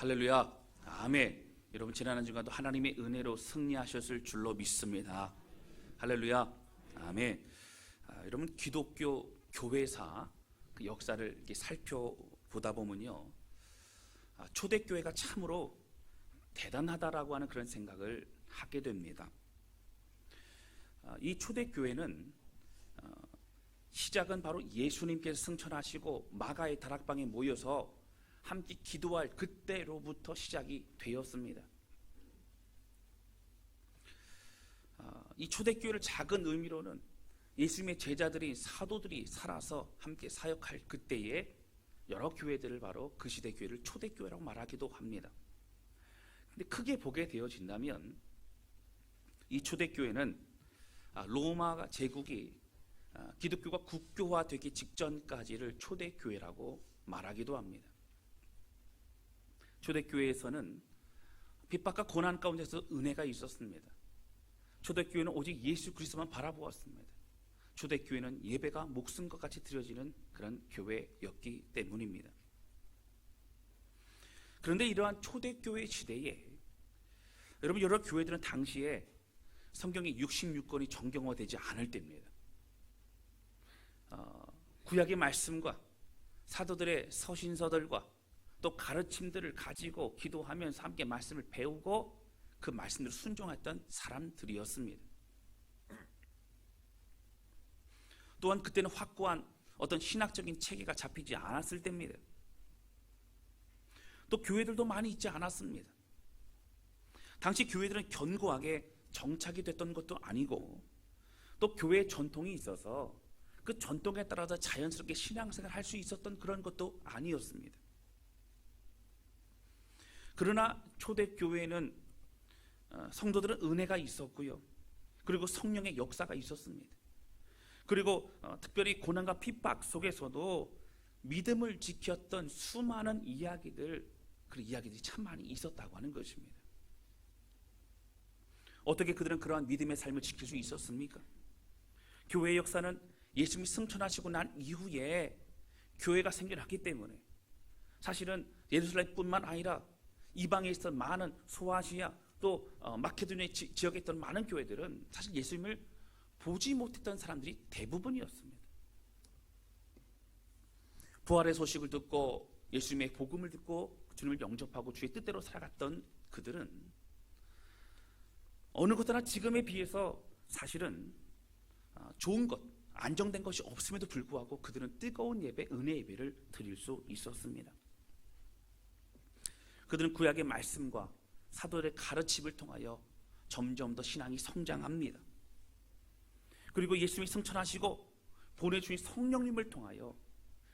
할렐루야. 아멘. 여러분 지난 한 주간도 하나님의 은혜로 승리하셨을 줄로 믿습니다. 할렐루야. 아멘. 여러분 기독교 교회사 그 역사를 이렇게 살펴보다 보면요, 초대교회가 참으로 대단하다라고 하는 그런 생각을 하게 됩니다. 이 초대교회는 시작은 바로 예수님께서 승천하시고 마가의 다락방에 모여서 함께 기도할 그때로부터 시작이 되었습니다. 이 초대교회를 작은 의미로는 예수님의 제자들이 사도들이 살아서 함께 사역할 그때에 여러 교회들을 바로 그 시대 교회를 초대교회라고 말하기도 합니다. 근데 크게 보게 되어진다면 이 초대교회는 로마 제국이 기독교가 국교화되기 직전까지를 초대교회라고 말하기도 합니다. 초대교회에서는 핍박과 고난 가운데서 은혜가 있었습니다. 초대교회는 오직 예수 그리스도만 바라보았습니다. 초대교회는 예배가 목숨과 같이 드려지는 그런 교회였기 때문입니다. 그런데 이러한 초대교회 시대에 여러분 여러 교회들은 당시에 성경의 66권이 정경화되지 않을 때입니다. 구약의 말씀과 사도들의 서신서들과 또 가르침들을 가지고 기도하면서 함께 말씀을 배우고 그 말씀대로 순종했던 사람들이었습니다. 또한 그때는 확고한 어떤 신학적인 체계가 잡히지 않았을 때입니다. 또 교회들도 많이 있지 않았습니다. 당시 교회들은 견고하게 정착이 됐던 것도 아니고 또 교회의 전통이 있어서 그 전통에 따라서 자연스럽게 신앙생활을 할 수 있었던 그런 것도 아니었습니다. 그러나 초대교회는 성도들은 은혜가 있었고요, 그리고 성령의 역사가 있었습니다. 그리고 특별히 고난과 핍박 속에서도 믿음을 지켰던 수많은 이야기들, 그 이야기들이 참 많이 있었다고 하는 것입니다. 어떻게 그들은 그러한 믿음의 삶을 지킬 수 있었습니까? 교회의 역사는 예수님이 승천하시고 난 이후에 교회가 생겨났기 때문에 사실은 예루살렘뿐만 아니라 이방에 있었던 많은 소아시아 또 마케도니아 지역에 있던 많은 교회들은 사실 예수님을 보지 못했던 사람들이 대부분이었습니다. 부활의 소식을 듣고 예수님의 복음을 듣고 주님을 영접하고 주의 뜻대로 살아갔던 그들은 어느 것 하나 지금에 비해서 사실은 좋은 것, 안정된 것이 없음에도 불구하고 그들은 뜨거운 예배, 은혜 예배를 드릴 수 있었습니다. 그들은 구약의 말씀과 사도들의 가르침을 통하여 점점 더 신앙이 성장합니다. 그리고 예수님이 승천하시고 보내주신 성령님을 통하여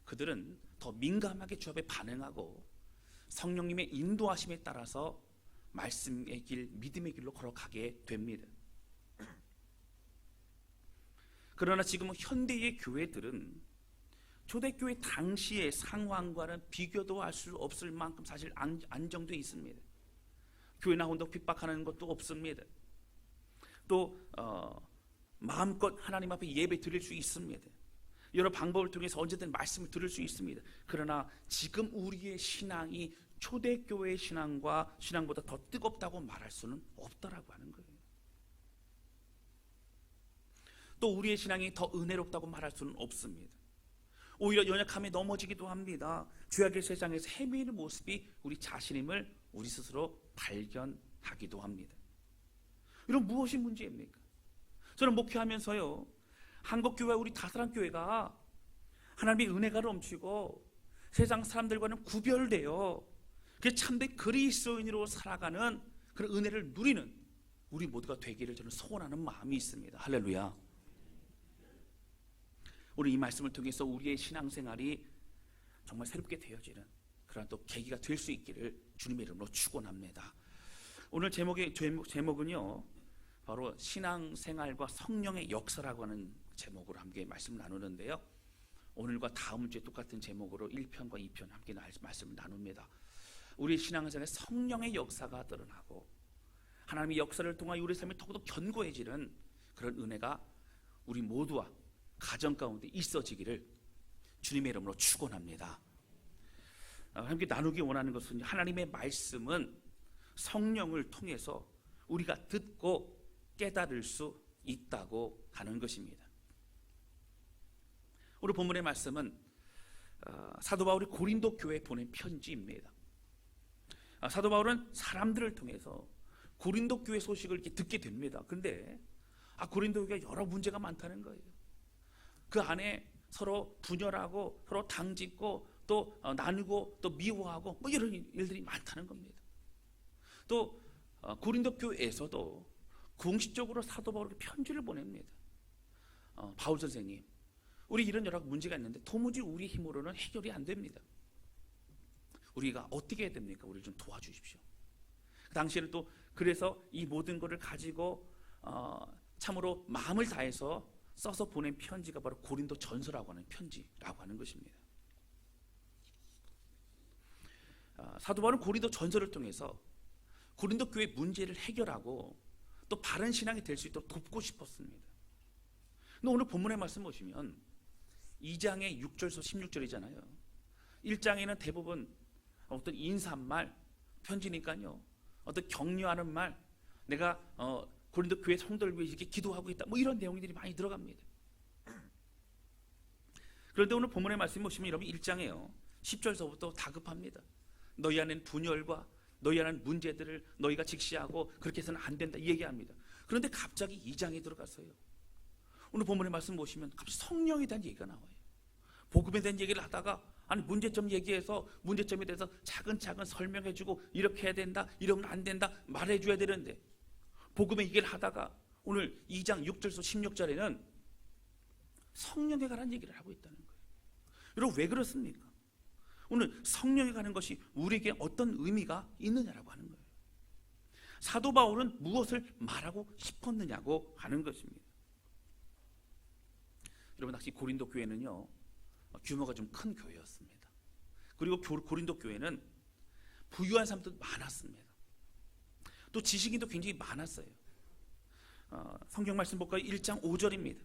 그들은 더 민감하게 주 앞에 반응하고 성령님의 인도하심에 따라서 말씀의 길, 믿음의 길로 걸어가게 됩니다. 그러나 지금 현대의 교회들은 초대교회 당시의 상황과는 비교도 할 수 없을 만큼 사실 안정되어 있습니다. 교회 나온다고 핍박하는 것도 없습니다. 또 마음껏 하나님 앞에 예배 드릴 수 있습니다. 여러 방법을 통해서 언제든 말씀을 들을 수 있습니다. 그러나 지금 우리의 신앙이 초대교회의 신앙보다 더 뜨겁다고 말할 수는 없다라고 하는 거예요. 또 우리의 신앙이 더 은혜롭다고 말할 수는 없습니다. 오히려 연약함에 넘어지기도 합니다. 죄악의 세상에서 헤매이는 모습이 우리 자신임을 우리 스스로 발견하기도 합니다. 이런 무엇이 문제입니까? 저는 목회하면서요, 한국교회 우리 다사랑교회가 하나님의 은혜가 넘치고 세상 사람들과는 구별되어 그 참된 그리스도인으로 살아가는 그런 은혜를 누리는 우리 모두가 되기를 저는 소원하는 마음이 있습니다. 할렐루야. 우리 이 말씀을 통해서 우리의 신앙생활이 정말 새롭게 되어지는 그런 또 계기가 될 수 있기를 주님의 이름으로 축원합니다. 오늘 제목은요, 바로 신앙생활과 성령의 역사라고 하는 제목으로 함께 말씀을 나누는데요, 오늘과 다음 주에 똑같은 제목으로 1편과 2편 함께 말씀을 나눕니다. 우리 신앙생활에 성령의 역사가 드러나고 하나님의 역사를 통하여 우리 삶이 더욱더 견고해지는 그런 은혜가 우리 모두와 가정 가운데 있어지기를 주님의 이름으로 축원합니다. 함께 나누기 원하는 것은 하나님의 말씀은 성령을 통해서 우리가 듣고 깨달을 수 있다고 하는 것입니다. 오늘 본문의 말씀은 사도 바울이 고린도 교회에 보낸 편지입니다. 사도 바울은 사람들을 통해서 고린도 교회 소식을 이렇게 듣게 됩니다. 그런데 고린도 교회가 여러 문제가 많다는 거예요. 그 안에 서로 분열하고 서로 당짓고 또 나누고 또 미워하고 뭐 이런 일들이 많다는 겁니다. 또 고린도 교회에서도 공식적으로 사도 바울에게 편지를 보냅니다. 바울 선생님, 우리 이런 여러 문제가 있는데 도무지 우리 힘으로는 해결이 안 됩니다. 우리가 어떻게 해야 됩니까? 우리를 좀 도와주십시오. 그 당시에는 또 그래서 이 모든 것을 가지고 참으로 마음을 다해서 써서 보낸 편지가 바로 고린도 전서라고 하는 편지라고 하는 것입니다. 사도 바울은 고린도 전서를 통해서 고린도 교회 문제를 해결하고 또 바른 신앙이 될 수 있도록 돕고 싶었습니다. 근데 오늘 본문의 말씀 보시면 2장의 6절에서 16절이잖아요. 1장에는 대부분 어떤 인사말 편지니까요, 어떤 격려하는 말, 내가 고린도 교회 성도를 위해 이렇게 기도하고 있다, 뭐 이런 내용들이 많이 들어갑니다. 그런데 오늘 본문의 말씀 보시면 여러분 1장에요 10절서부터 다급합니다. 너희 안에는 분열과 너희 안에는 문제들을 너희가 직시하고 그렇게 해서는 안 된다 얘기합니다. 그런데 갑자기 2장에 들어갔어요. 오늘 본문의 말씀 보시면 갑자기 성령에 대한 얘기가 나와요. 복음에 대한 얘기를 하다가 문제점 얘기해서 문제점에 대해서 차근차근 설명해주고 이렇게 해야 된다, 이러면 안 된다 말해줘야 되는데 복음의 얘기를 하다가 오늘 2장 6절에서 16절에는 성령에 관한 얘기를 하고 있다는 거예요. 여러분 왜 그렇습니까? 오늘 성령에 관한 것이 우리에게 어떤 의미가 있느냐라고 하는 거예요. 사도 바울은 무엇을 말하고 싶었느냐고 하는 것입니다. 여러분 당시 고린도 교회는요 규모가 좀 큰 교회였습니다. 그리고 고린도 교회는 부유한 사람도 많았습니다. 또 지식인도 굉장히 많았어요. 성경 말씀 볼까요? 1장 5절입니다.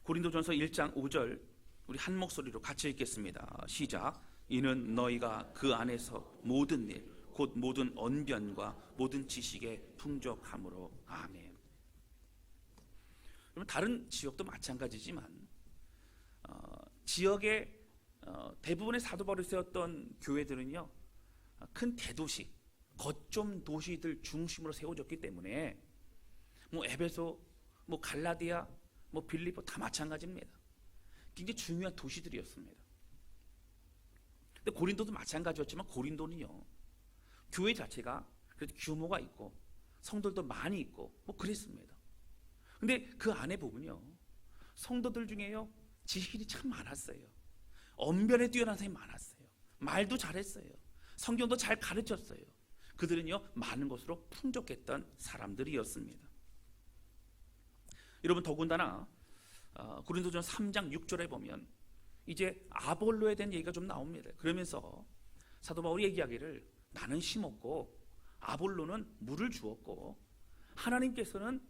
고린도전서 1장 5절 우리 한 목소리로 같이 읽겠습니다. 시작. 이는 너희가 그 안에서 모든 일 곧 모든 언변과 모든 지식에 풍족함으로. 아멘. 그러면 다른 지역도 마찬가지지만 지역의 대부분의 사도 바울이 세웠던 교회들은요 큰 대도시, 거점 도시들 중심으로 세워졌기 때문에 뭐 에베소, 뭐 갈라디아, 뭐 빌립보 다 마찬가지입니다. 굉장히 중요한 도시들이었습니다. 근데 고린도도 마찬가지였지만 고린도는요 교회 자체가 그래도 규모가 있고 성도들도 많이 있고 뭐 그랬습니다. 근데 그 안에 보면요 성도들 중에요 지식인이 참 많았어요. 언변에 뛰어난 사람이 많았어요. 말도 잘했어요. 성경도 잘 가르쳤어요. 그들은요 많은 것으로 풍족했던 사람들이었습니다. 여러분 더군다나 고린도전 3장 6절에 보면 이제 아볼로에 대한 얘기가 좀 나옵니다. 그러면서 사도 바울이 얘기하기를 나는 심었고 아볼로는 물을 주었고 하나님께서는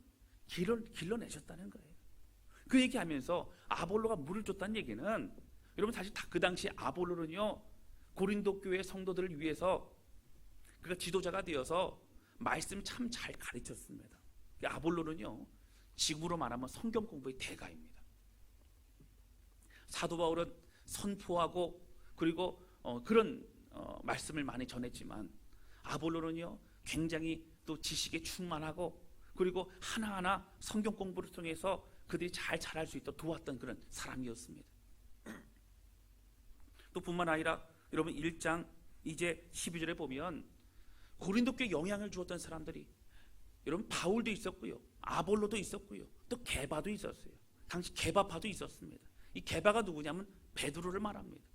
길러내셨다는 거예요. 그 얘기하면서 아볼로가 물을 줬다는 얘기는 여러분 사실 그 당시 아볼로는요 고린도 교회 성도들을 위해서 그가 지도자가 되어서 말씀 참 잘 가르쳤습니다. 아볼로는요 지금으로 말하면 성경 공부의 대가입니다. 사도 바울은 선포하고 그리고 그런 말씀을 많이 전했지만 아볼로는요 굉장히 또 지식에 충만하고 그리고 하나하나 성경 공부를 통해서 그들이 잘 자랄 수 있도록 도왔던 그런 사람이었습니다. 또 뿐만 아니라 여러분 1장 이제 12절에 보면 고린도 교회에 영향을 주었던 사람들이 여러분 바울도 있었고요 아볼로도 있었고요 또 게바도 있었어요. 당시 게바파도 있었습니다. 이 게바가 누구냐면 베드로를 말합니다.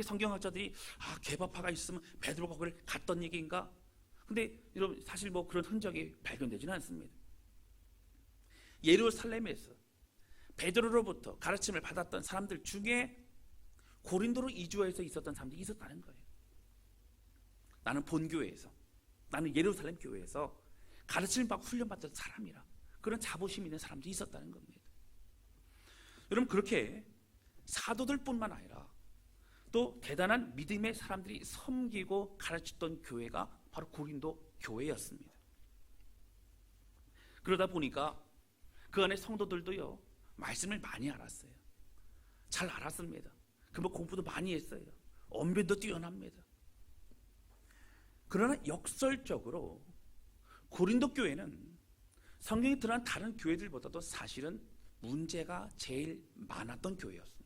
성경학자들이 게바파가 있으면 베드로가 거기를 갔던 얘기인가? 근데 여러분 사실 뭐 그런 흔적이 발견되지는 않습니다. 예루살렘에서 베드로로부터 가르침을 받았던 사람들 중에 고린도로 이주해서 있었던 사람들이 있었다는 거예요. 나는 본교회에서 나는 예루살렘 교회에서 가르침을 받고 훈련받던 사람이라 그런 자부심 있는 사람들이 있었다는 겁니다. 여러분 그렇게 사도들뿐만 아니라 또 대단한 믿음의 사람들이 섬기고 가르쳤던 교회가 바로 고린도 교회였습니다. 그러다 보니까 그 안에 성도들도요, 말씀을 많이 알았어요. 잘 알았습니다. 공부도 많이 했어요. 언변도 뛰어납니다. 그러나 역설적으로 고린도 교회는 성경에 드러난 다른 교회들보다도 사실은 문제가 제일 많았던 교회였습니다.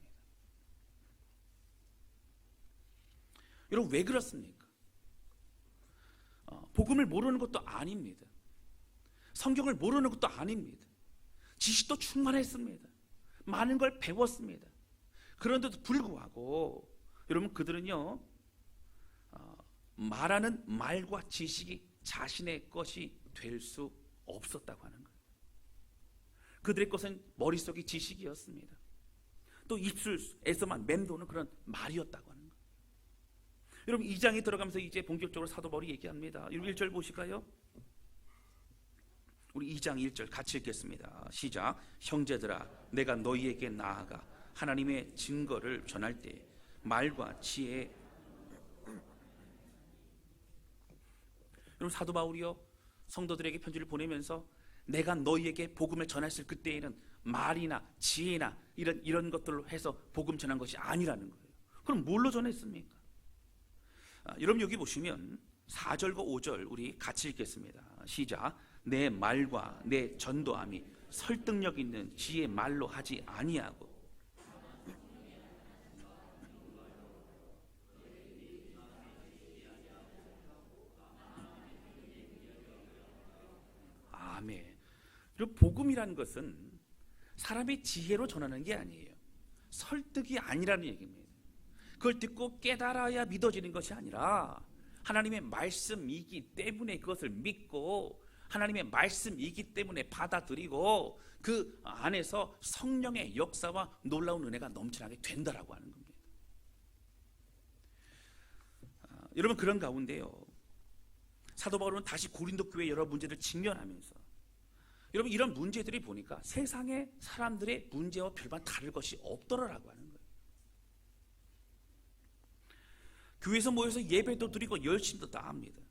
여러분, 왜 그렇습니까? 복음을 모르는 것도 아닙니다. 성경을 모르는 것도 아닙니다. 지식도 충만했습니다. 많은 걸 배웠습니다. 그런데도 불구하고 여러분, 그들은요, 말하는 말과 지식이 자신의 것이 될 수 없었다고 하는 거예요. 그들의 것은 머릿속의 지식이었습니다. 또 입술에서만 맴도는 그런 말이었다고 하는 거예요. 여러분, 2장에 들어가면서 이제 본격적으로 사도 바울이 얘기합니다. 1절 보실까요? 우리 2장 1절 같이 읽겠습니다. 시작. 형제들아, 내가 너희에게 나아가 하나님의 증거를 전할 때 말과 지혜. 여러분, 사도 바울이요, 성도들에게 편지를 보내면서 내가 너희에게 복음을 전했을 그때에는 말이나 지혜나 이런 것들로 해서 복음 전한 것이 아니라는 거예요. 그럼 뭘로 전했습니까? 여러분, 여기 보시면 4절과 5절 우리 같이 읽겠습니다. 시작. 내 말과 내 전도함이 설득력 있는 지혜 말로 하지 아니하고. 아멘. 그리고 복음이라는 것은 사람의 지혜로 전하는 게 아니에요. 설득이 아니라는 얘기입니다. 그걸 듣고 깨달아야 믿어지는 것이 아니라 하나님의 말씀이기 때문에 그것을 믿고 하나님의 말씀이기 때문에 받아들이고 그 안에서 성령의 역사와 놀라운 은혜가 넘쳐나게 된다라고 하는 겁니다. 여러분, 그런 가운데요, 사도 바울은 다시 고린도 교회 여러 문제를 직면하면서 여러분, 이런 문제들이 보니까 세상의 사람들의 문제와 별반 다를 것이 없더라라고 하는 거예요. 교회에서 모여서 예배도 드리고 열심도 다 합니다.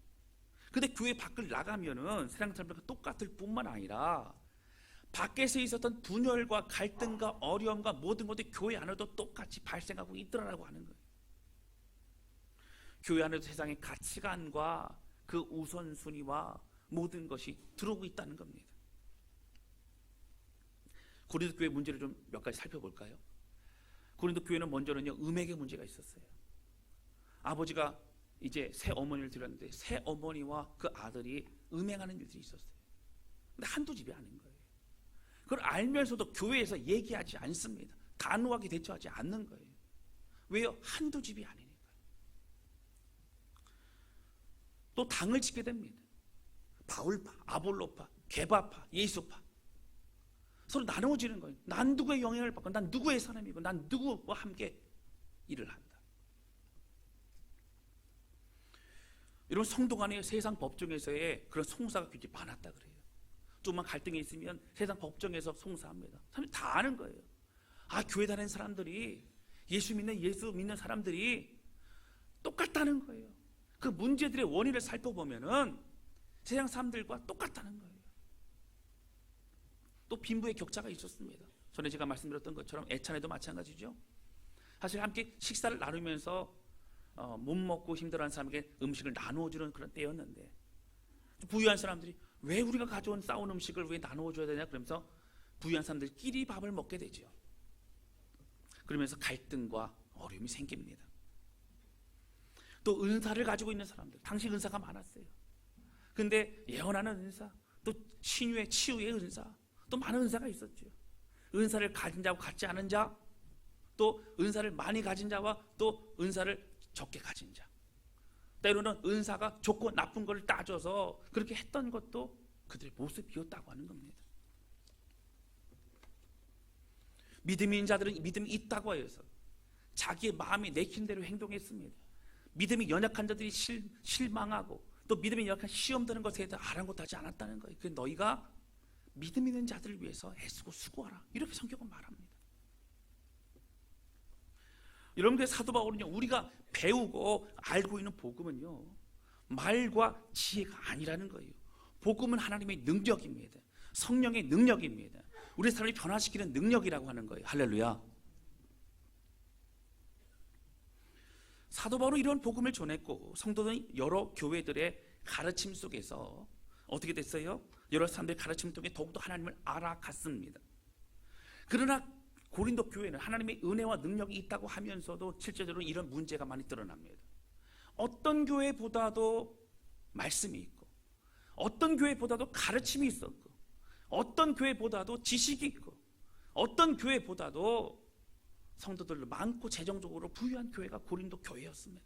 근데 교회 밖을 나가면은 세상 사람들과 똑같을 뿐만 아니라 밖에서 있었던 분열과 갈등과 어려움과 모든 것들이 교회 안에도 똑같이 발생하고 있더라라고 하는 거예요. 교회 안에도 세상의 가치관과 그 우선순위와 모든 것이 들어오고 있다는 겁니다. 고린도 교회 문제를 좀 몇 가지 살펴볼까요? 고린도 교회는 먼저는요, 음행의 문제가 있었어요. 아버지가 이제 새 어머니를 들였는데 새 어머니와 그 아들이 음행하는 일들이 있었어요. 근데 한두 집이 아닌 거예요. 그걸 알면서도 교회에서 얘기하지 않습니다. 단호하게 대처하지 않는 거예요. 왜요? 한두 집이 아니니까요. 또 당을 짓게 됩니다. 바울파, 아볼로파, 게바파, 예수파. 서로 나누어지는 거예요. 난 누구의 영향을 받고 난 누구의 사람이고 난 누구와 함께 일을 한다. 이런 성도 간의 세상 법정에서의 그런 송사가 굉장히 많았다 그래요. 조금만 갈등이 있으면 세상 법정에서 송사합니다. 사람들이 다 아는 거예요. 교회 다니는 사람들이 예수 믿는 사람들이 똑같다는 거예요. 그 문제들의 원인을 살펴보면은 세상 사람들과 똑같다는 거예요. 또 빈부의 격차가 있었습니다. 전에 제가 말씀드렸던 것처럼 애찬에도 마찬가지죠. 사실 함께 식사를 나누면서 못 먹고 힘들어하는 사람에게 음식을 나누어주는 그런 때였는데 부유한 사람들이 왜 우리가 가져온 싸운 음식을 왜 나누어줘야 되냐 그러면서 부유한 사람들끼리 밥을 먹게 되죠. 그러면서 갈등과 어려움이 생깁니다. 또 은사를 가지고 있는 사람들, 당시 은사가 많았어요. 근데 예언하는 은사, 또 신유의 치유의 은사, 또 많은 은사가 있었죠. 은사를 가진 자와 갖지 않은 자, 또 은사를 많이 가진 자와 또 은사를 적게 가진 자. 때로는 은사가 좋고 나쁜 걸 따져서 그렇게 했던 것도 그들의 모습이었다고 하는 겁니다. 믿음이 있는 자들은 믿음이 있다고 해서 자기의 마음이 내킨 대로 행동했습니다. 믿음이 연약한 자들이 실망하고 또 믿음이 연약한 시험 드는 것에 대해서 아랑곳하지 않았다는 거예요. 그 너희가 믿음 있는 자들을 위해서 애쓰고 수고하라. 이렇게 성경은 말합니다. 여러분, 그 사도 바울은요, 우리가 배우고 알고 있는 복음은요, 말과 지혜가 아니라는 거예요. 복음은 하나님의 능력입니다. 성령의 능력입니다. 우리 사람을 변화시키는 능력이라고 하는 거예요. 할렐루야. 사도 바울은 이런 복음을 전했고, 성도는 여러 교회들의 가르침 속에서 어떻게 됐어요? 여러 사람들의 가르침 속에 더욱더 하나님을 알아갔습니다. 그러나 고린도 교회는 하나님의 은혜와 능력이 있다고 하면서도 실제적으로 이런 문제가 많이 드러납니다. 어떤 교회보다도 말씀이 있고, 어떤 교회보다도 가르침이 있었고, 어떤 교회보다도 지식이 있고, 어떤 교회보다도 성도들로 많고 재정적으로 부유한 교회가 고린도 교회였습니다.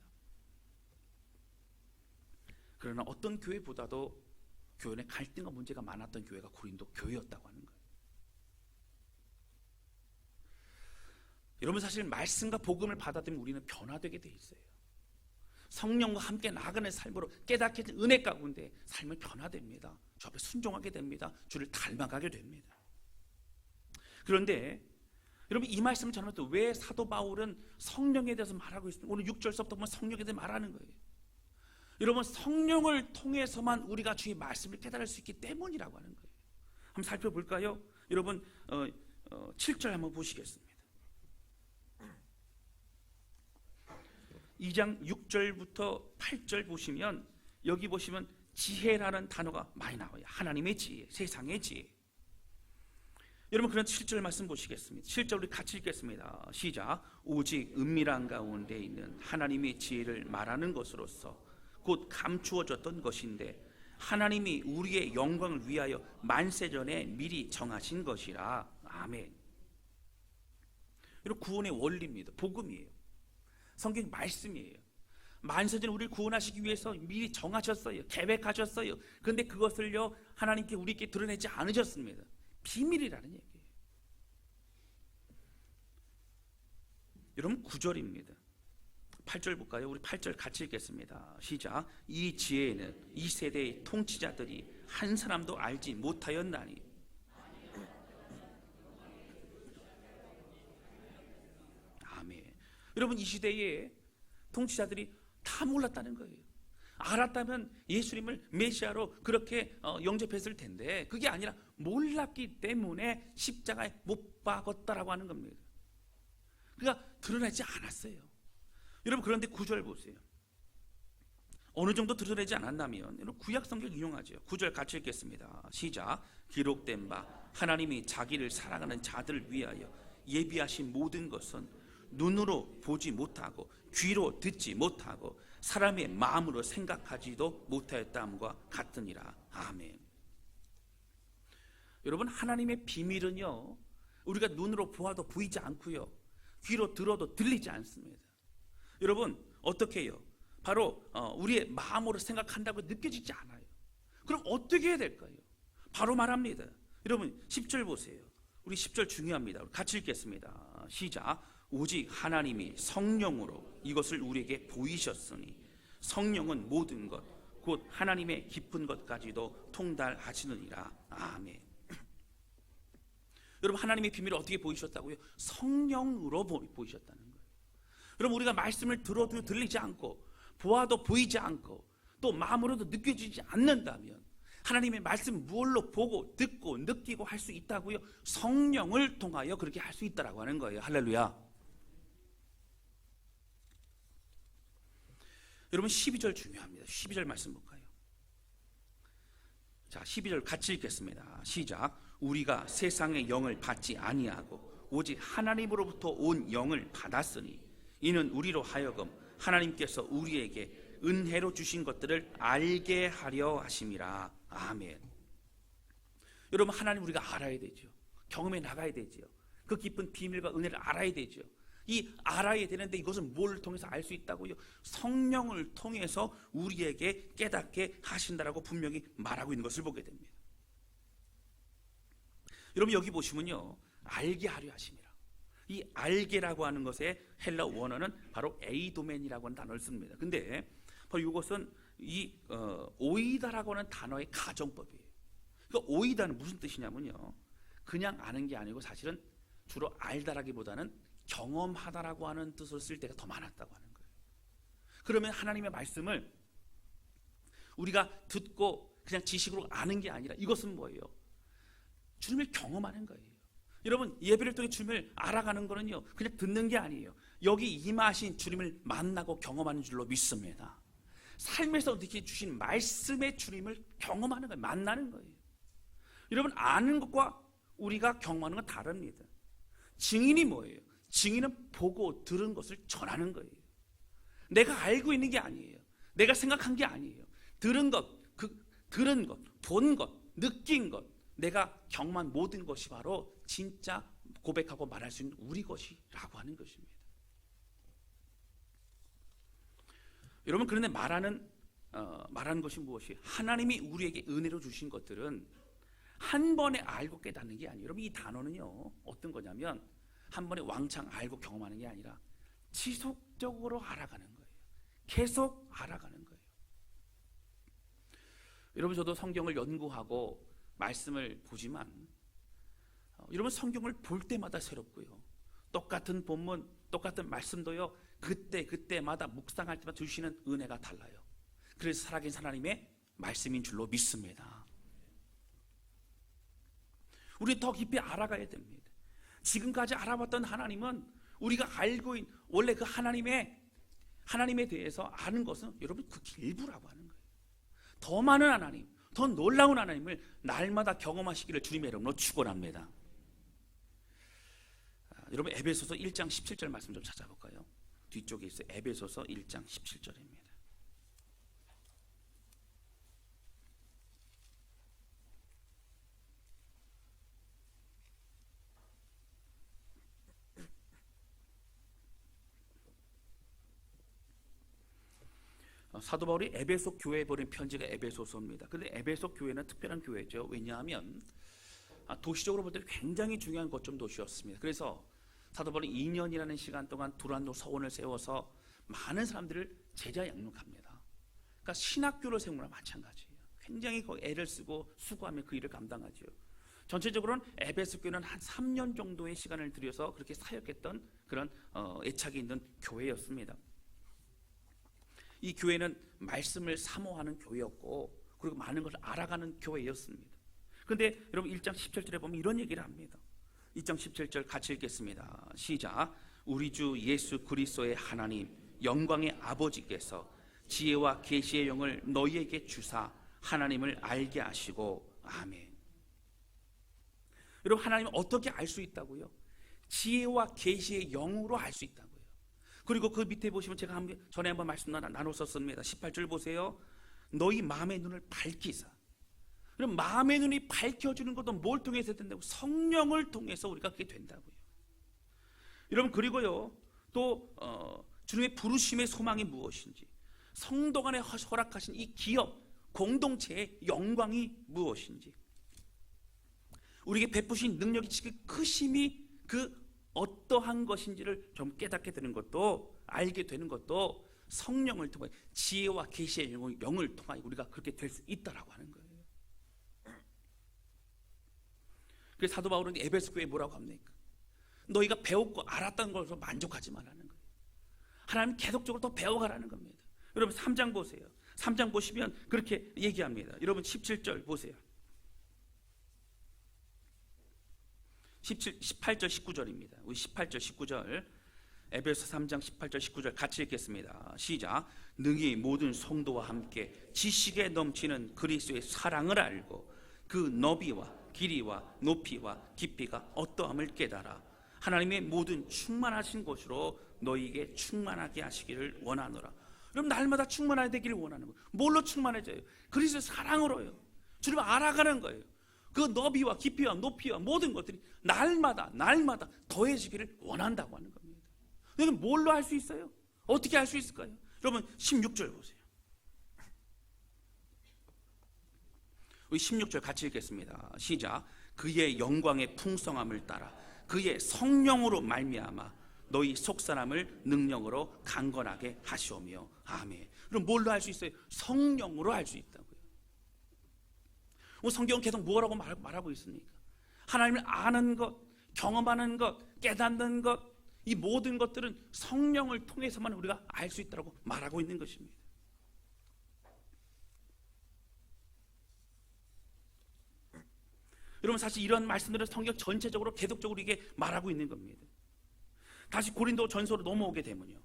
그러나 어떤 교회보다도 교회 내 갈등과 문제가 많았던 교회가 고린도 교회였다고 하는 거예요. 여러분, 사실 말씀과 복음을 받아들이면 우리는 변화되게 돼 있어요. 성령과 함께 나아가는 삶으로 깨닫게 된 은혜 가운데 삶은 변화됩니다. 주 앞에 순종하게 됩니다. 주를 닮아가게 됩니다. 그런데 여러분, 이 말씀을 전할 때 왜 사도 바울은 성령에 대해서 말하고 있습니까? 오늘 6절서부터 보면 성령에 대해 말하는 거예요. 여러분, 성령을 통해서만 우리가 주의 말씀을 깨달을 수 있기 때문이라고 하는 거예요. 한번 살펴볼까요? 여러분, 7절 한번 보시겠습니다. 2장 6절부터 8절 보시면, 여기 보시면 지혜라는 단어가 많이 나와요. 하나님의 지혜, 세상의 지혜. 여러분, 그런 7절 말씀 보시겠습니다. 7절 우리 같이 읽겠습니다. 시작. 오직 은밀한 가운데 있는 하나님의 지혜를 말하는 것으로서 곧 감추어졌던 것인데 하나님이 우리의 영광을 위하여 만세전에 미리 정하신 것이라. 아멘. 이런 구원의 원리입니다. 복음이에요. 성경 말씀이에요. 만세전에 우리를 구원하시기 위해서 미리 정하셨어요. 계획하셨어요. 그런데 그것을요, 하나님께 우리에게 드러내지 않으셨습니다. 비밀이라는 얘기예요. 여러분, 9절입니다. 8절 볼까요? 우리 8절 같이 읽겠습니다. 시작. 이 지혜는 이 세대의 통치자들이 한 사람도 알지 못하였나니. 아멘. 여러분, 이 시대에 통치자들이 다 몰랐다는 거예요. 알았다면 예수님을 메시아로 그렇게 영접했을 텐데 그게 아니라 몰랐기 때문에 십자가에 못 박았다라고 하는 겁니다. 그러니까 드러내지 않았어요. 여러분, 그런데 9절 보세요. 어느 정도 드러내지 않았다면 여러분, 구약 성경 인용하죠. 9절 같이 읽겠습니다. 시작. 기록된 바 하나님이 자기를 사랑하는 자들을 위하여 예비하신 모든 것은 눈으로 보지 못하고 귀로 듣지 못하고 사람의 마음으로 생각하지도 못하였다함과 같으니라. 아멘. 여러분, 하나님의 비밀은요, 우리가 눈으로 보아도 보이지 않고요, 귀로 들어도 들리지 않습니다. 여러분, 어떻게 해요? 바로 우리의 마음으로 생각한다고 느껴지지 않아요. 그럼 어떻게 해야 될까요? 바로 말합니다. 여러분, 10절 보세요. 우리 10절 중요합니다. 우리 같이 읽겠습니다. 시작. 오직 하나님이 성령으로 이것을 우리에게 보이셨으니 성령은 모든 것 곧 하나님의 깊은 것까지도 통달하시느니라. 아멘. 여러분, 하나님의 비밀을 어떻게 보이셨다고요? 성령으로 보이셨다는 거예요. 여러분, 우리가 말씀을 들어도 들리지 않고 보아도 보이지 않고 또 마음으로도 느껴지지 않는다면 하나님의 말씀 무엇로 보고 듣고 느끼고 할 수 있다고요? 성령을 통하여 그렇게 할 수 있다라고 하는 거예요. 할렐루야. 여러분, 12절 중요합니다. 12절 말씀 볼까요? 자, 12절 같이 읽겠습니다. 시작. 우리가 세상의 영을 받지 아니하고 오직 하나님으로부터 온 영을 받았으니 이는 우리로 하여금 하나님께서 우리에게 은혜로 주신 것들을 알게 하려 하심이라. 아멘. 여러분, 하나님 우리가 알아야 되죠. 경험해 나가야 되죠. 그 깊은 비밀과 은혜를 알아야 되죠. 이 알아야 되는데 이것은 뭘 통해서 알 수 있다고요? 성령을 통해서 우리에게 깨닫게 하신다라고 분명히 말하고 있는 것을 보게 됩니다. 여러분, 여기 보시면요, 알게 하려 하심이라. 이 알게라고 하는 것의 헬라 원어는 바로 에이도멘이라고 하는 단어를 씁니다. 근데 바로 이것은 이 오이다라고 하는 단어의 가정법이에요. 그러니까 오이다는 무슨 뜻이냐면요, 그냥 아는 게 아니고 사실은 주로 알다라기보다는 경험하다라고 하는 뜻으로 쓸 때가 더 많았다고 하는 거예요. 그러면 하나님의 말씀을 우리가 듣고 그냥 지식으로 아는 게 아니라 이것은 뭐예요? 주님을 경험하는 거예요. 여러분, 예배를 통해 주님을 알아가는 거는요, 그냥 듣는 게 아니에요. 여기 임하신 주님을 만나고 경험하는 줄로 믿습니다. 삶에서 어떻게 주신 말씀의 주님을 경험하는 거예요. 만나는 거예요. 여러분, 아는 것과 우리가 경험하는 건 다릅니다. 증인이 뭐예요? 증인은 보고 들은 것을 전하는 거예요. 내가 알고 있는 게 아니에요. 내가 생각한 게 아니에요. 들은 것, 들은 것, 본 것, 느낀 것, 내가 경험한 모든 것이 바로 진짜 고백하고 말할 수 있는 우리 것이라고 하는 것입니다. 여러분, 그런데 말하는 것이 무엇이에요? 하나님이 우리에게 은혜로 주신 것들은 한 번에 알고 깨닫는 게 아니에요. 여러분, 이 단어는요, 어떤 거냐면 한 번에 왕창 알고 경험하는 게 아니라 지속적으로 알아가는 거예요. 계속 알아가는 거예요. 여러분, 저도 성경을 연구하고 말씀을 보지만 여러분, 성경을 볼 때마다 새롭고요, 똑같은 본문, 똑같은 말씀도요, 그때마다 묵상할 때마다 주시는 은혜가 달라요. 그래서 살아계신 하나님의 말씀인 줄로 믿습니다. 우리 더 깊이 알아가야 됩니다. 지금까지 알아봤던 하나님은 우리가 알고 있는 원래 그 하나님에 대해서 아는 것은 여러분 그 일부라고 하는 거예요. 더 많은 하나님, 더 놀라운 하나님을 날마다 경험하시기를 주님의 이름으로 축원합니다. 여러분, 에베소서 1장 17절 말씀 좀 찾아볼까요? 뒤쪽에 있어요. 에베소서 1장 17절입니다. 사도 바울이 에베소 교회에 보낸 편지가 에베소서입니다. 그런데 에베소 교회는 특별한 교회죠. 왜냐하면 도시적으로 볼 때 굉장히 중요한 거점 도시였습니다. 그래서 사도 바울이 2년이라는 시간 동안 두란노 서원을 세워서 많은 사람들을 제자 양육합니다. 그러니까 신학교를 세우는 거랑 마찬가지예요. 굉장히 애를 쓰고 수고하며 그 일을 감당하죠. 전체적으로는 에베소 교회는 한 3년 정도의 시간을 들여서 그렇게 사역했던 그런 애착이 있는 교회였습니다. 이 교회는 말씀을 사모하는 교회였고, 그리고 많은 것을 알아가는 교회였습니다. 그런데 여러분, 1장 17절에 보면 이런 얘기를 합니다. 2장 17절 같이 읽겠습니다. 시작. 우리 주 예수 그리스도의 하나님 영광의 아버지께서 지혜와 계시의 영을 너희에게 주사 하나님을 알게 하시고. 아멘. 여러분, 하나님을 어떻게 알 수 있다고요? 지혜와 계시의 영으로 알 수 있다고요. 그리고 그 밑에 보시면 제가 전에 한번 말씀 나눴었습니다. 18절 보세요. 너희 마음의 눈을 밝히사. 그럼 마음의 눈이 밝혀주는 것도 뭘 통해서 된다고? 성령을 통해서 우리가 그게 된다고요. 여러분, 그리고요, 또 주님의 부르심의 소망이 무엇인지, 성도 간에 허락하신 이 기업 공동체의 영광이 무엇인지, 우리에게 베푸신 능력이 지금 크심이 그 어떠한 것인지를 좀 깨닫게 되는 것도, 알게 되는 것도 성령을 통해, 지혜와 계시의 영을 통하여 우리가 그렇게 될 수 있다라고 하는 거예요. 그래서 사도 바울은 에베소 교회에 뭐라고 합니까? 너희가 배웠고 알았다는 것으로 만족하지 말라는 거예요. 하나님 계속적으로 더 배워가라는 겁니다. 여러분, 3장 보세요. 3장 보시면 그렇게 얘기합니다. 여러분, 17절 보세요. 18절 19절입니다. 우리 18절 19절, 에베소 3장 18절 19절 같이 읽겠습니다. 시작. 능히 모든 성도와 함께 지식에 넘치는 그리스도의 사랑을 알고 그 너비와 길이와 높이와 깊이가 어떠함을 깨달아 하나님의 모든 충만하신 것으로 너희에게 충만하게 하시기를 원하노라. 그럼 날마다 충만하게 되기를 원하는 거예요. 뭘로 충만해져요? 그리스도의 사랑으로요. 주님을 알아가는 거예요. 그 너비와 깊이와 높이와 모든 것들이 날마다 더해지기를 원한다고 하는 겁니다. 이건 뭘로 할 수 있어요? 어떻게 할 수 있을까요? 여러분, 16절 보세요. 우리 16절 같이 읽겠습니다. 시작. 그의 영광의 풍성함을 따라 그의 성령으로 말미암아 너희 속사람을 능력으로 강건하게 하시오며. 아멘. 그럼 뭘로 할 수 있어요? 성령으로 할 수 있다고요. 성경은 계속 뭐라고 말하고 있습니까? 하나님을 아는 것, 경험하는 것, 깨닫는 것, 이 모든 것들은 성령을 통해서만 우리가 알 수 있다고 말하고 있는 것입니다. 여러분, 사실 이런 말씀들은 성경 전체적으로 계속적으로 이게 말하고 있는 겁니다. 다시 고린도 전서로 넘어오게 되면요,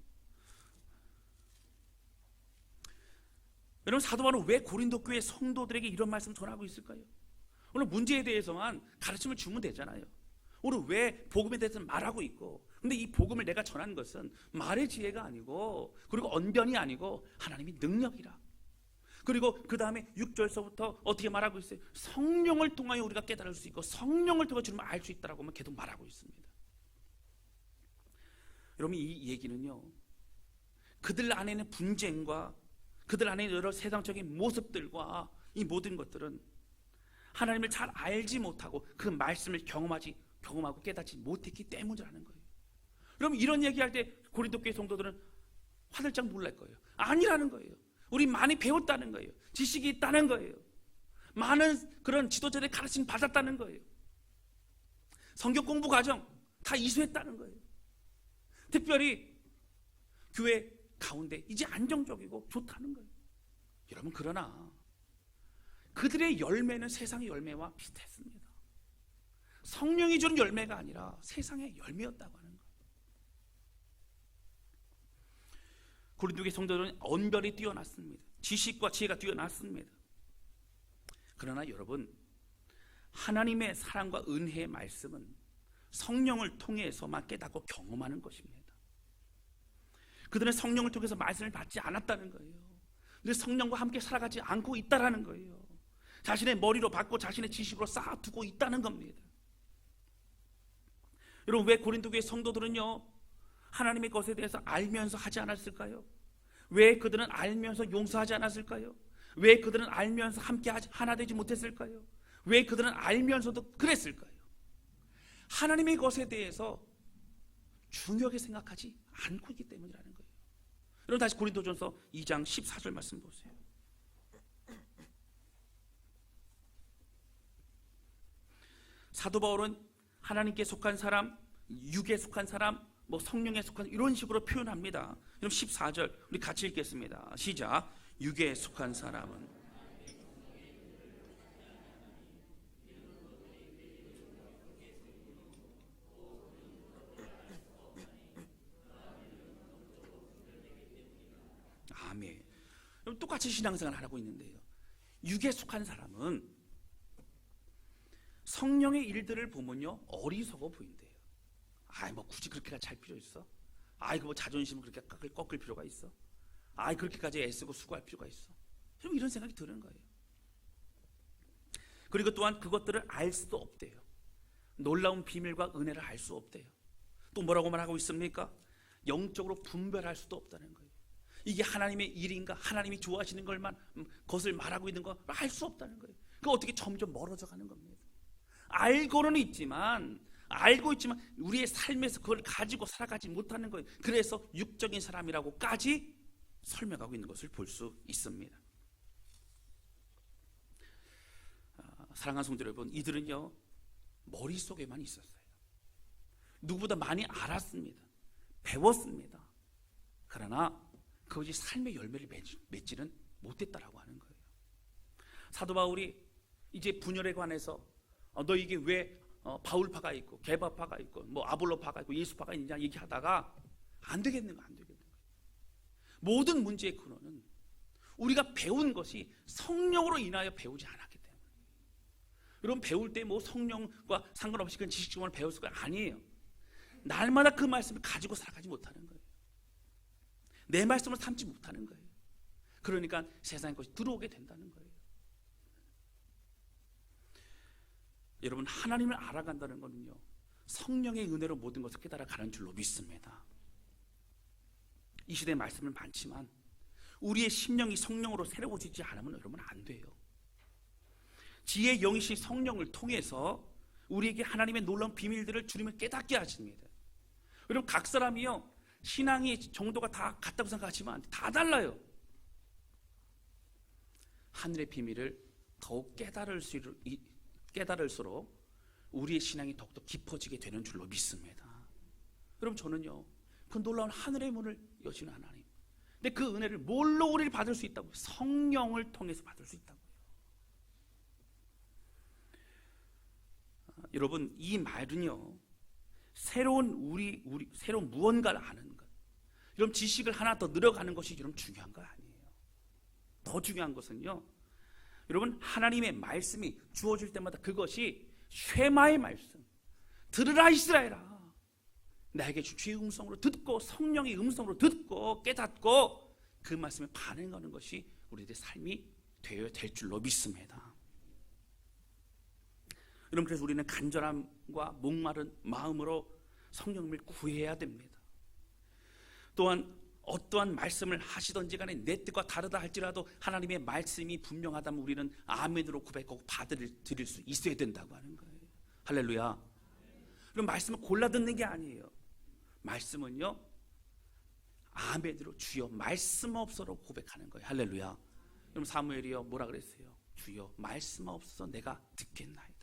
여러분, 사도 바울은 왜 고린도 교회 성도들에게 이런 말씀을 전하고 있을까요? 오늘 문제에 대해서만 가르침을 주면 되잖아요. 오늘 왜 복음에 대해서는 말하고 있고, 근데 이 복음을 내가 전하는 것은 말의 지혜가 아니고, 그리고 언변이 아니고 하나님의 능력이라. 그리고 그 다음에 6절서부터 어떻게 말하고 있어요? 성령을 통하여 우리가 깨달을 수 있고 성령을 통해 주님을 알 수 있다라고 계속 말하고 있습니다. 여러분, 이 얘기는요, 그들 안에는 분쟁과 그들 안에 여러 세상적인 모습들과 이 모든 것들은 하나님을 잘 알지 못하고 그 말씀을 경험하고 깨닫지 못했기 때문이라는 거예요. 그럼 이런 얘기할 때 고린도 교회 성도들은 화들짝 놀랄 거예요. 아니라는 거예요. 우리 많이 배웠다는 거예요. 지식이 있다는 거예요. 많은 그런 지도자들의 가르침 받았다는 거예요. 성경 공부 과정 다 이수했다는 거예요. 특별히 교회 가운데 이제 안정적이고 좋다는 거예요. 여러분, 그러나 그들의 열매는 세상의 열매와 비슷했습니다. 성령이 주는 열매가 아니라 세상의 열매였다고 하는 거예요. 고린도 교회 성도들은 언변이 뛰어났습니다. 지식과 지혜가 뛰어났습니다. 그러나 여러분, 하나님의 사랑과 은혜의 말씀은 성령을 통해서만 깨닫고 경험하는 것입니다. 그들은 성령을 통해서 말씀을 받지 않았다는 거예요. 근데 성령과 함께 살아가지 않고 있다라는 거예요. 자신의 머리로 받고 자신의 지식으로 쌓아두고 있다는 겁니다. 여러분, 왜 고린도 교회 성도들은요, 하나님의 것에 대해서 알면서 하지 않았을까요? 왜 그들은 알면서 용서하지 않았을까요? 왜 그들은 알면서 함께 하나 되지 못했을까요? 왜 그들은 알면서도 그랬을까요? 하나님의 것에 대해서 중요하게 생각하지 않고 있기 때문이라는 거예요. 여러분, 다시 고린도전서 2장 14절 말씀 보세요. 사도 바울은 하나님께 속한 사람, 육에 속한 사람, 성령에 속한 이런 식으로 표현합니다. 그럼 14절 우리 같이 읽겠습니다. 시작. 육에 속한 사람은 아멘. 그럼 똑같이 신앙생활을 하고 있는데요, 육에 속한 사람은 성령의 일들을 보면요, 어리석어 보인대요. 굳이 그렇게까지 할 필요 있어? 자존심을 그렇게 꺾을 필요가 있어? 그렇게까지 애쓰고 수고할 필요가 있어? 좀 이런 생각이 드는 거예요. 그리고 또한 그것들을 알 수도 없대요. 놀라운 비밀과 은혜를 알 수 없대요. 또 뭐라고 말하고 있습니까? 영적으로 분별할 수도 없다는 거예요. 이게 하나님의 일인가, 하나님이 좋아하시는 것을 말하고 있는 거 알 수 없다는 거예요. 그 어떻게 점점 멀어져 가는 겁니다. 알고 있지만 우리의 삶에서 그걸 가지고 살아가지 못하는 거예요. 그래서 육적인 사람이라고까지 설명하고 있는 것을 볼 수 있습니다. 사랑하는 성도 여러분, 이들은요, 머릿속에만 있었어요. 누구보다 많이 알았습니다. 배웠습니다. 그러나 그것이 삶의 열매를 맺지는 못했다라고 하는 거예요. 사도 바울이 이제 분열에 관해서 너 이게 왜 바울파가 있고 게바파가 있고 아볼로파가 있고 예수파가 있냐 얘기하다가 안 되겠는 거예요. 모든 문제의 근원은 우리가 배운 것이 성령으로 인하여 배우지 않았기 때문에. 여러분, 배울 때 성령과 상관없이 그런 지식적으로 배울 수가 아니에요. 날마다 그 말씀을 가지고 살아가지 못하는 거예요. 내 말씀을 삼지 못하는 거예요. 그러니까 세상의 것이 들어오게 된다는 거예요. 여러분, 하나님을 알아간다는 것은요, 성령의 은혜로 모든 것을 깨달아가는 줄로 믿습니다. 이 시대의 말씀은 많지만 우리의 심령이 성령으로 새로워지지 않으면 여러분 안 돼요. 지혜의 영이신 성령을 통해서 우리에게 하나님의 놀라운 비밀들을 주님을 깨닫게 하십니다. 여러분, 각 사람이요, 신앙의 정도가 다 같다고 생각하지만 다 달라요. 하늘의 비밀을 더욱 깨달을수록 우리의 신앙이 더욱더 깊어지게 되는 줄로 믿습니다. 여러분, 저는요, 그 놀라운 하늘의 문을 여시는 하나님, 근데 그 은혜를 뭘로 우리를 받을 수 있다고요? 성령을 통해서 받을 수 있다고요. 여러분, 이 말은요, 새로운 무언가를 아는 것, 여러분, 지식을 하나 더 늘어가는 것이 여러분 중요한 거 아니에요. 더 중요한 것은요, 여러분, 하나님의 말씀이 주어질 때마다 그것이 쉐마의 말씀, 들으라 이스라엘아, 나에게 주의 음성으로 듣고 성령의 음성으로 듣고 깨닫고 그 말씀에 반응하는 것이 우리들의 삶이 되어야 될 줄로 믿습니다. 여러분, 그래서 우리는 간절함과 목마른 마음으로 성령님을 구해야 됩니다. 또한 어떠한 말씀을 하시던지 간에 내 뜻과 다르다 할지라도 하나님의 말씀이 분명하다면 우리는 아멘으로 고백하고 받아들일 수 있어야 된다고 하는 거예요. 할렐루야. 그럼 말씀을 골라 듣는 게 아니에요. 말씀은요, 아멘으로 주여 말씀 없어로 고백하는 거예요. 할렐루야. 그럼 사무엘이요 뭐라 그랬어요? 주여 말씀 없어서 내가 듣겠나이다.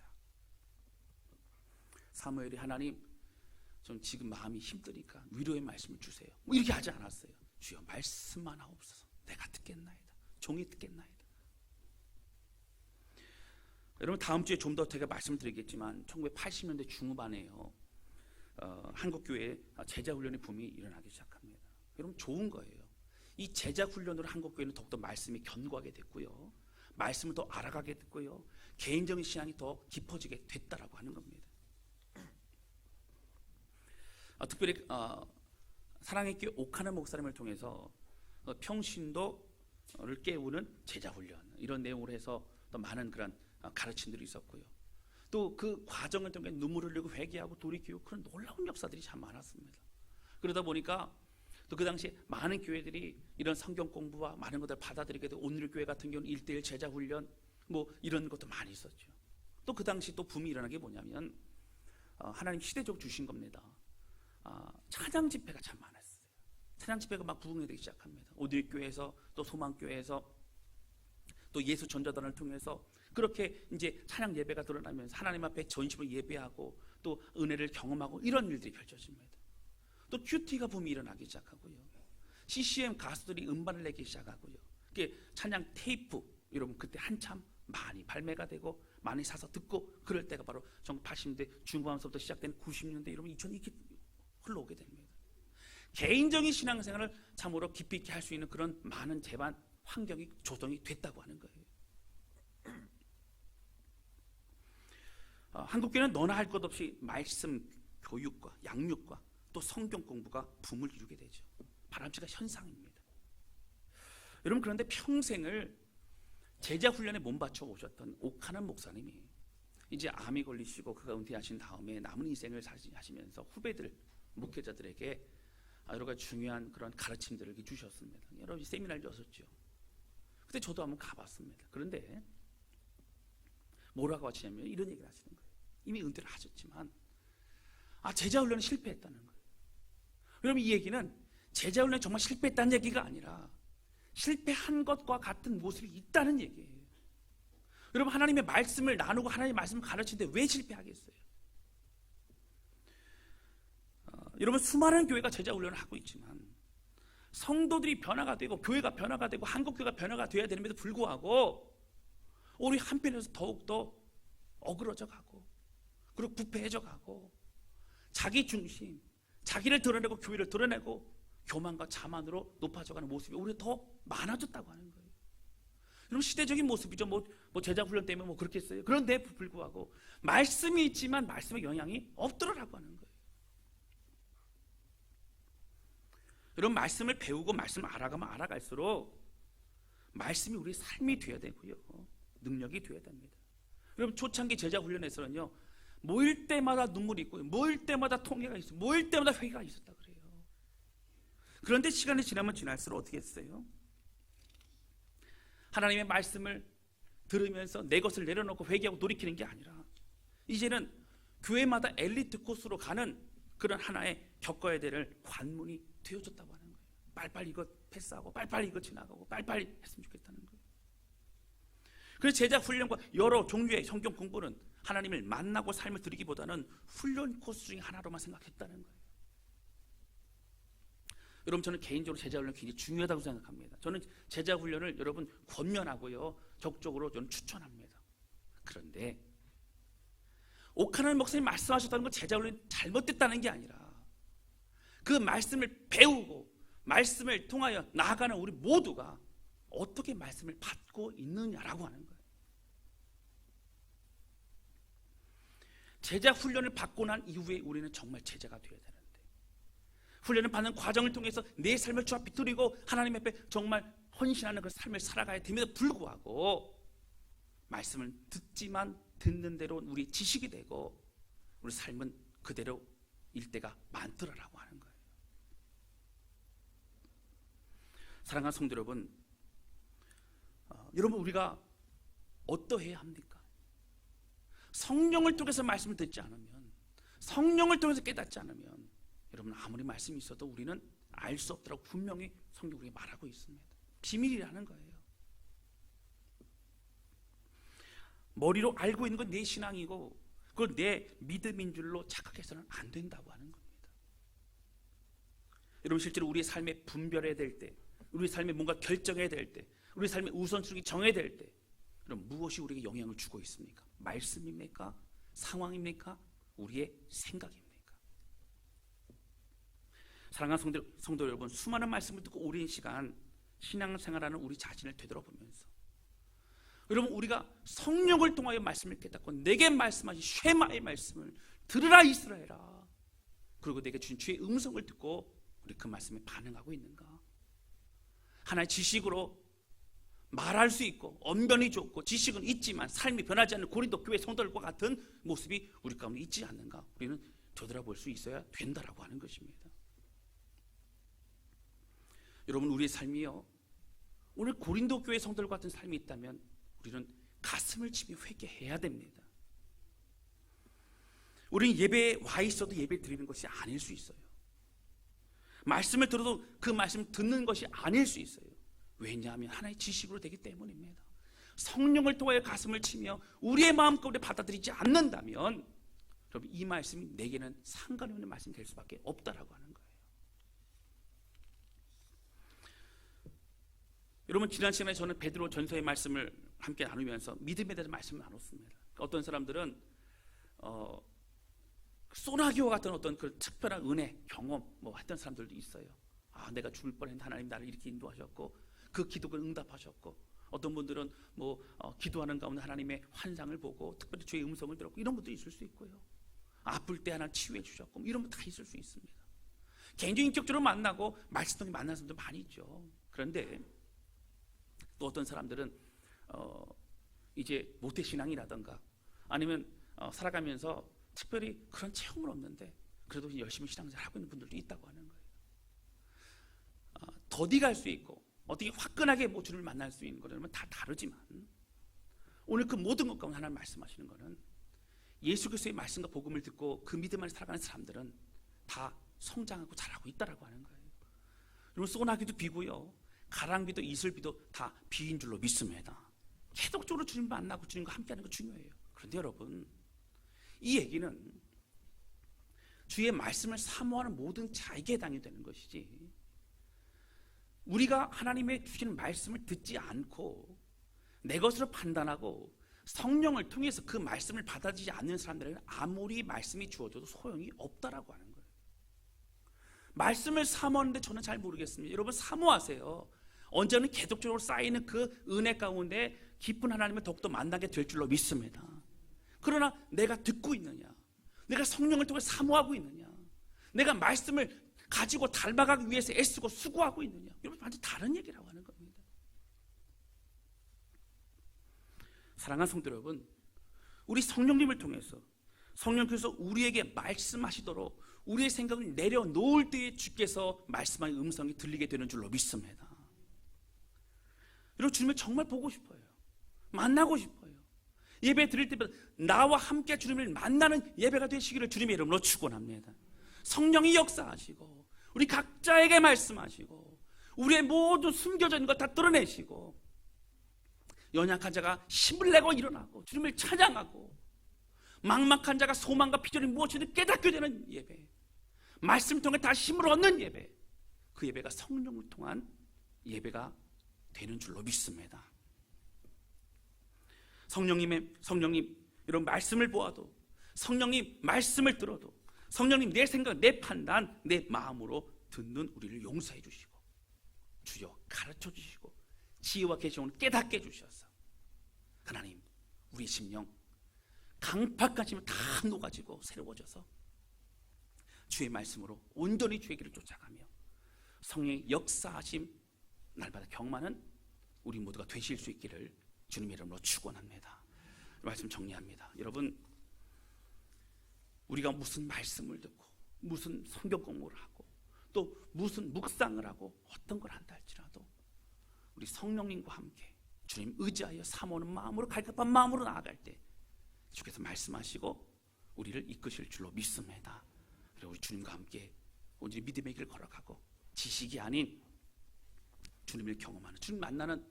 사무엘이 하나님, 좀 지금 마음이 힘드니까 위로의 말씀을 주세요, 뭐 이렇게 하지 않았어요. 주여 말씀만 하옵소서, 내가 듣겠나이다. 종이 듣겠나이다. 여러분, 다음 주에 좀 더 제가 말씀드리겠지만 1980년대 중후반에요, 한국교회에 제자훈련의 붐이 일어나기 시작합니다. 여러분, 좋은 거예요. 이 제자훈련으로 한국교회는 더욱더 말씀이 견고하게 됐고요, 말씀을 더 알아가게 됐고요, 개인적인 신앙이 더 깊어지게 됐다라고 하는 겁니다. 특별히 사랑의 교회 옥하나 목사님을 통해서 평신도를 깨우는 제자훈련, 이런 내용으로 해서 또 많은 그런 가르침들이 있었고요, 또 그 과정을 통해 눈물을 흘리고 회개하고 돌이키고 그런 놀라운 역사들이 참 많았습니다. 그러다 보니까 또 그 당시에 많은 교회들이 이런 성경 공부와 많은 것들을 받아들이게 되고, 오늘 교회 같은 경우는 1:1 제자훈련 뭐 이런 것도 많이 있었죠. 또 그 당시 또 붐이 일어난 게 뭐냐면 하나님 시대적으로 주신 겁니다. 찬양 집회가 참 많았어요. 찬양 집회가 막 부흥되기 시작합니다. 오드리 교회에서 또 소망교회에서 또 예수 전자단을 통해서 그렇게 이제 찬양 예배가 드러나면서 하나님 앞에 전심으로 예배하고 또 은혜를 경험하고 이런 일들이 펼쳐집니다. 또 큐티가 붐이 일어나기 시작하고요, CCM 가수들이 음반을 내기 시작하고요, 그게 찬양 테이프, 여러분 그때 한참 많이 발매가 되고 많이 사서 듣고, 그럴 때가 바로 1980년대 중반부터 시작된 90년대 여러분 2000 이렇게 흘러오게 됩니다. 개인적인 신앙생활을 참으로 깊이 있게 할 수 있는 그런 많은 제반 환경이 조성이 됐다고 하는 거예요. 한국교회는 너나 할 것 없이 말씀 교육과 양육과 또 성경 공부가 붐을 이루게 되죠. 바람직한 현상입니다. 여러분, 그런데 평생을 제자훈련에 몸바쳐 오셨던 옥하나 목사님이 이제 암이 걸리시고 그가 은퇴하신 다음에 남은 인생을 하시면서 후배들, 목회자들에게 여러 가지 중요한 그런 가르침들을 주셨습니다. 여러 세미나를 여셨죠. 그때 저도 한번 가봤습니다. 그런데 뭐라고 하시냐면 이런 얘기를 하시는 거예요. 이미 은퇴를 하셨지만 제자훈련은 실패했다는 거예요. 여러분, 이 얘기는 제자훈련이 정말 실패했다는 얘기가 아니라 실패한 것과 같은 모습이 있다는 얘기예요. 여러분, 하나님의 말씀을 나누고 하나님의 말씀을 가르치는데 왜 실패하겠어요? 여러분, 수많은 교회가 제자훈련을 하고 있지만 성도들이 변화가 되고 교회가 변화가 되고 한국교회가 변화가 되어야 되는데도 불구하고 우리 한편에서 더욱더 어그러져 가고 그리고 부패해져 가고 자기 중심, 자기를 드러내고 교회를 드러내고 교만과 자만으로 높아져가는 모습이 오히려 더 많아졌다고 하는 거예요. 여러분, 시대적인 모습이죠. 뭐 제자훈련 때문에 뭐 그렇겠어요. 그런데 불구하고 말씀이 있지만 말씀의 영향이 없더라라고 하는 거예요. 여러분, 말씀을 배우고 말씀을 알아가면 알아갈수록 말씀이 우리 삶이 되어야 되고요, 능력이 되어야 됩니다. 여러분, 초창기 제자훈련에서는요, 모일 때마다 눈물이 있고요, 모일 때마다 통회가 있어요, 모일 때마다 회개가 있었다 그래요. 그런데 시간이 지나면 지날수록 어떻게 했어요? 하나님의 말씀을 들으면서 내 것을 내려놓고 회개하고 돌이키는 게 아니라 이제는 교회마다 엘리트 코스로 가는 그런 하나의 겪어야 될 관문이 되어졌다고 하는 거예요. 빨리빨리 이거 패스하고 빨리빨리 이거 지나가고 빨리빨리 했으면 좋겠다는 거예요. 그래서 제자 훈련과 여러 종류의 성경 공부는 하나님을 만나고 삶을 드리기보다는 훈련 코스 중에 하나로만 생각했다는 거예요. 여러분, 저는 개인적으로 제자훈련 굉장히 중요하다고 생각합니다. 저는 제자훈련을 여러분 권면하고요, 적극적으로 저는 추천합니다. 그런데 옥하나 목사님 말씀하셨다는 건 제자훈련이 잘못됐다는 게 아니라 그 말씀을 배우고 말씀을 통하여 나아가는 우리 모두가 어떻게 말씀을 받고 있느냐라고 하는 거예요. 제자 훈련을 받고 난 이후에 우리는 정말 제자가 되어야 되는데, 훈련을 받는 과정을 통해서 내 삶을 주 앞에 드리고 하나님 앞에 정말 헌신하는 그 삶을 살아가야 됨에도 불구하고 말씀을 듣지만 듣는 대로 우리 지식이 되고 우리 삶은 그대로 일 때가 많더라라고 하는 거예요. 사랑하는 성도 여러분, 여러분, 우리가 어떠해야 합니까? 성령을 통해서 말씀을 듣지 않으면, 성령을 통해서 깨닫지 않으면 여러분, 아무리 말씀이 있어도 우리는 알 수 없더라고 분명히 성경이 말하고 있습니다. 비밀이라는 거예요. 머리로 알고 있는 건 내 신앙이고 그걸 내 믿음인 줄로 착각해서는 안 된다고 하는 겁니다. 여러분, 실제로 우리의 삶에 분별해야 될 때, 우리 삶에 뭔가 결정해야 될 때, 우리 삶의 우선순위 정해야 될 때, 그럼 무엇이 우리에게 영향을 주고 있습니까? 말씀입니까? 상황입니까? 우리의 생각입니까? 사랑하는 성도 여러분, 수많은 말씀을 듣고 오랜 시간 신앙생활하는 우리 자신을 되돌아보면서, 여러분, 우리가 성령을 통하여 말씀을 깨닫고 내게 말씀하신 쉐마의 말씀을 들으라 이스라엘아, 그리고 내게 주신 주의 음성을 듣고 우리 그 말씀에 반응하고 있는가? 하나의 지식으로 말할 수 있고 언변이 좋고 지식은 있지만 삶이 변하지 않는 고린도 교회 성도들과 같은 모습이 우리 가운데 있지 않는가? 우리는 되돌아볼 수 있어야 된다라고 하는 것입니다. 여러분, 우리의 삶이요, 오늘 고린도 교회 성도들과 같은 삶이 있다면 우리는 가슴을 치며 회개해야 됩니다. 우리는 예배에 와 있어도 예배 드리는 것이 아닐 수 있어요. 말씀을 들어도 그 말씀 듣는 것이 아닐 수 있어요. 왜냐하면 하나의 지식으로 되기 때문입니다. 성령을 통하여 가슴을 치며 우리의 마음가운데 받아들이지 않는다면 여러분, 이 말씀이 내게는 상관이 없는 말씀이 될 수밖에 없다라고 하는 거예요. 여러분, 지난 시간에 저는 베드로 전서의 말씀을 함께 나누면서 믿음에 대해서 말씀을 나눴습니다. 어떤 사람들은 소나기와 같은 어떤 그 특별한 은혜, 경험 했던 사람들도 있어요. 내가 죽을 뻔했는데 하나님 나를 이렇게 인도하셨고 그 기도를 응답하셨고, 어떤 분들은 기도하는 가운데 하나님의 환상을 보고 특별히 주의 음성을 들었고, 이런 분도 있을 수 있고요. 아플 때 하나 치유해 주셨고, 이런 분 다 있을 수 있습니다. 개인적인 인격적으로 만나고 말씀통에 만난 사람도 많이 있죠. 그런데 또 어떤 사람들은 이제 모태신앙이라든가 아니면 살아가면서 특별히 그런 체험은 없는데 그래도 열심히 신앙생활 하고 있는 분들도 있다고 하는 거예요. 더디 갈 수 있고 어떻게 화끈하게 주님을 만날 수 있는 거는 다 다르지만, 오늘 그 모든 것 가운데 하나님 말씀하시는 거는 예수 그리스도의 말씀과 복음을 듣고 그 믿음 안에 살아가는 사람들은 다 성장하고 자라고 있다라고 하는 거예요. 여러분, 소나기도 비고요, 가랑비도 이슬비도 다 비인 줄로 믿습니다. 계속적으로 주님 만나고 주님과 함께하는 거 중요해요. 그런데 여러분, 이 얘기는 주의 말씀을 사모하는 모든 자에게 해당이 되는 것이지, 우리가 하나님의 주시는 말씀을 듣지 않고 내 것으로 판단하고 성령을 통해서 그 말씀을 받아들이지 않는 사람들은 아무리 말씀이 주어져도 소용이 없다라고 하는 거예요. 말씀을 사모하는데 저는 잘 모르겠습니다. 여러분, 사모하세요. 언제는 계속적으로 쌓이는 그 은혜 가운데 깊은 하나님을 더욱더 만나게 될 줄로 믿습니다. 그러나 내가 듣고 있느냐, 내가 성령을 통해 사모하고 있느냐, 내가 말씀을 가지고 닮아가기 위해서 애쓰고 수고하고 있느냐, 여러분, 완전 다른 얘기라고 하는 겁니다. 사랑하는 성도 여러분, 우리 성령님을 통해서 성령께서 우리에게 말씀하시도록 우리의 생각을 내려놓을 때에 주께서 말씀하는 음성이 들리게 되는 줄로 믿습니다. 여러분, 주님을 정말 보고 싶어요. 만나고 싶어요. 예배 드릴 때마다 나와 함께 주님을 만나는 예배가 되시기를 주님의 이름으로 축원합니다. 성령이 역사하시고 우리 각자에게 말씀하시고 우리의 모든 숨겨져 있는 것 다 드러내시고, 연약한 자가 힘을 내고 일어나고 주님을 찬양하고, 막막한 자가 소망과 비전이 무엇이든 깨닫게 되는 예배, 말씀 통해 다 힘을 얻는 예배, 그 예배가 성령을 통한 예배가 되는 줄로 믿습니다. 성령님 이런 말씀을 보아도, 성령님 말씀을 들어도, 성령님 내 생각, 내 판단, 내 마음으로 듣는 우리를 용서해 주시고, 주여 가르쳐 주시고, 지혜와 계시를 깨닫게 해 주셔서 하나님 우리 심령 강팍한 심을 다 녹아지고 새로워져서 주의 말씀으로 온전히 주의 길을 쫓아가며 성령의 역사하심 날마다 경험하는 우리 모두가 되실 수 있기를 주님의 이름으로 축원합니다. 말씀 정리합니다. 여러분, 우리가 무슨 말씀을 듣고 무슨 성경 공부를 하고 또 무슨 묵상을 하고 어떤 걸 한다 할지라도 우리 성령님과 함께 주님 의지하여 사모하는 마음으로 갈급한 마음으로 나아갈 때 주께서 말씀하시고 우리를 이끄실 줄로 믿습니다. 그리고 우리 주님과 함께 온전히 믿음의 길을 걸어가고 지식이 아닌 주님을 경험하는, 주님 만나는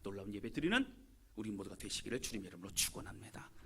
놀라운 예배 드리는 우리 모두가 되시기를 주님의 이름으로 축원합니다.